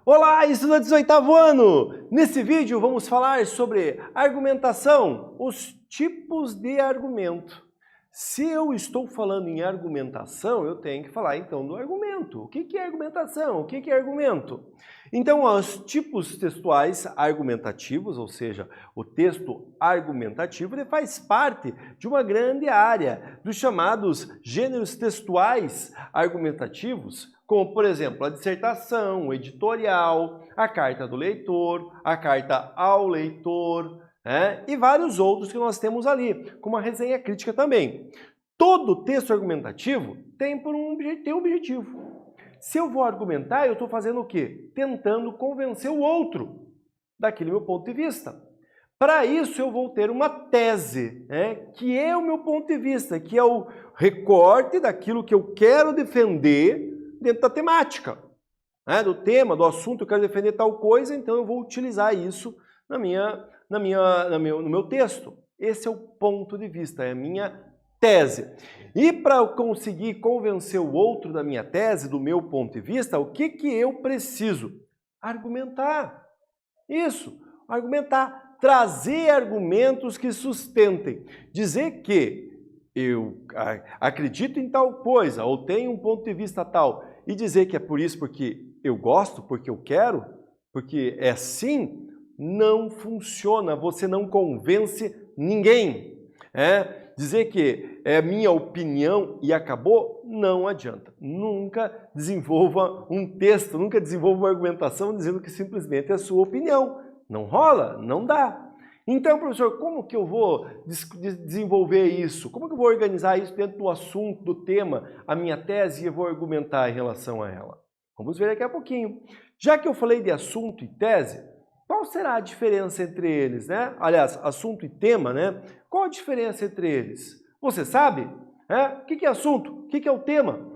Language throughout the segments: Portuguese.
Olá, estudantes do 8º ano! Nesse vídeo vamos falar sobre argumentação, os tipos de argumento. Se eu estou falando em argumentação, eu tenho que falar então do argumento. O que é argumentação? O que é argumento? Então, os tipos textuais argumentativos, ou seja, o texto argumentativo, ele faz parte de uma grande área dos chamados gêneros textuais argumentativos, como, por exemplo, a dissertação, o editorial, a carta do leitor, a carta ao leitor, e vários outros que nós temos ali, como a resenha crítica também. Todo texto argumentativo tem um objetivo. Se eu vou argumentar, eu estou fazendo o quê? Tentando convencer o outro daquele meu ponto de vista. Para isso, eu vou ter uma tese, que é o meu ponto de vista, que é o recorte daquilo que eu quero defender dentro da temática, do tema, do assunto, eu quero defender tal coisa, então eu vou utilizar isso no meu texto. Esse é o ponto de vista, é a minha tese. E para eu conseguir convencer o outro da minha tese, do meu ponto de vista, o que eu preciso? Argumentar. Isso, argumentar. Trazer argumentos que sustentem. Dizer que eu acredito em tal coisa, ou tenho um ponto de vista tal, e dizer que é por isso porque eu gosto, porque eu quero, porque é assim, não funciona, você não convence ninguém. Dizer que é minha opinião e acabou, não adianta. Nunca desenvolva um texto, nunca desenvolva uma argumentação dizendo que simplesmente é a sua opinião. Não rola, não dá. Então, professor, como que eu vou desenvolver isso? Como que eu vou organizar isso dentro do assunto, do tema, a minha tese, e eu vou argumentar em relação a ela? Vamos ver daqui a pouquinho. Já que eu falei de assunto e tese, qual será a diferença entre eles, Aliás, assunto e tema, Qual a diferença entre eles? Você sabe? O que é assunto? O que é o tema?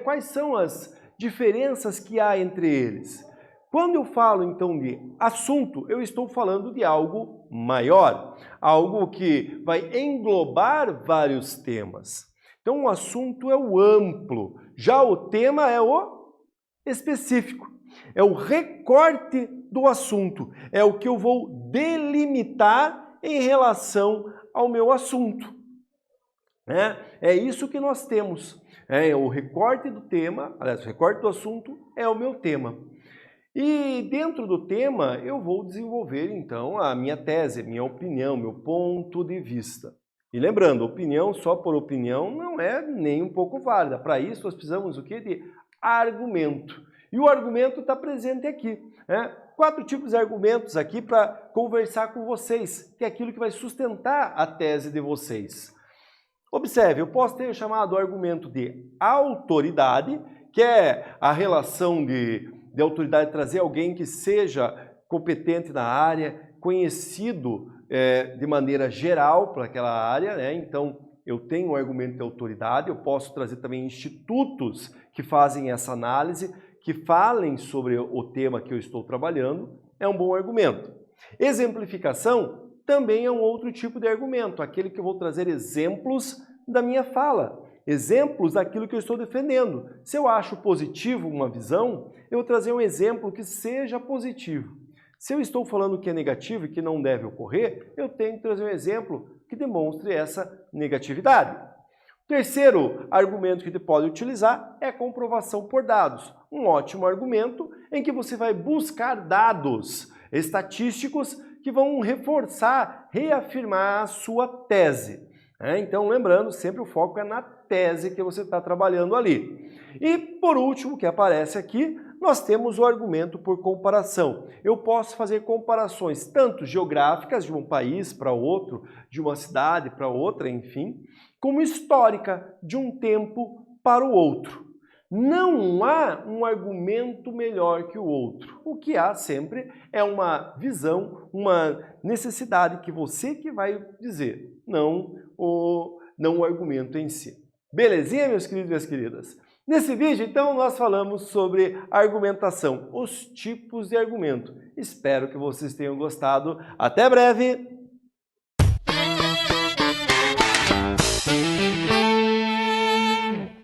Quais são as diferenças que há entre eles? Quando eu falo, então, de assunto, eu estou falando de algo maior, algo que vai englobar vários temas. Então, o assunto é o amplo, já o tema é o específico. É o recorte do assunto, é o que eu vou delimitar em relação ao meu assunto. É isso que nós temos. O recorte do tema, aliás, o recorte do assunto é o meu tema. E dentro do tema eu vou desenvolver então a minha tese, minha opinião, meu ponto de vista. E lembrando, opinião só por opinião não é nem um pouco válida. Para isso nós precisamos o quê? De argumento. E o argumento está presente aqui. 4 tipos de argumentos aqui para conversar com vocês, que é aquilo que vai sustentar a tese de vocês. Observe, eu posso ter chamado o argumento de autoridade, que é a relação de autoridade, trazer alguém que seja competente na área, conhecido de maneira geral para aquela área, Então, eu tenho um argumento de autoridade, eu posso trazer também institutos que fazem essa análise, que falem sobre o tema que eu estou trabalhando, é um bom argumento. Exemplificação também é um outro tipo de argumento, aquele que eu vou trazer exemplos da minha fala, exemplos daquilo que eu estou defendendo. Se eu acho positivo uma visão, eu vou trazer um exemplo que seja positivo. Se eu estou falando que é negativo e que não deve ocorrer, eu tenho que trazer um exemplo que demonstre essa negatividade. O terceiro argumento que você pode utilizar é a comprovação por dados. Um ótimo argumento em que você vai buscar dados estatísticos que vão reforçar, reafirmar a sua tese. Então, lembrando, sempre o foco é na tese que você está trabalhando ali. E, por último, que aparece aqui, nós temos o argumento por comparação. Eu posso fazer comparações tanto geográficas de um país para outro, de uma cidade para outra, enfim, como histórica, de um tempo para o outro. Não há um argumento melhor que o outro. O que há sempre é uma visão, uma necessidade que você que vai dizer, não o argumento em si. Belezinha, meus queridos e minhas queridas? Nesse vídeo, então, nós falamos sobre argumentação, os tipos de argumento. Espero que vocês tenham gostado. Até breve!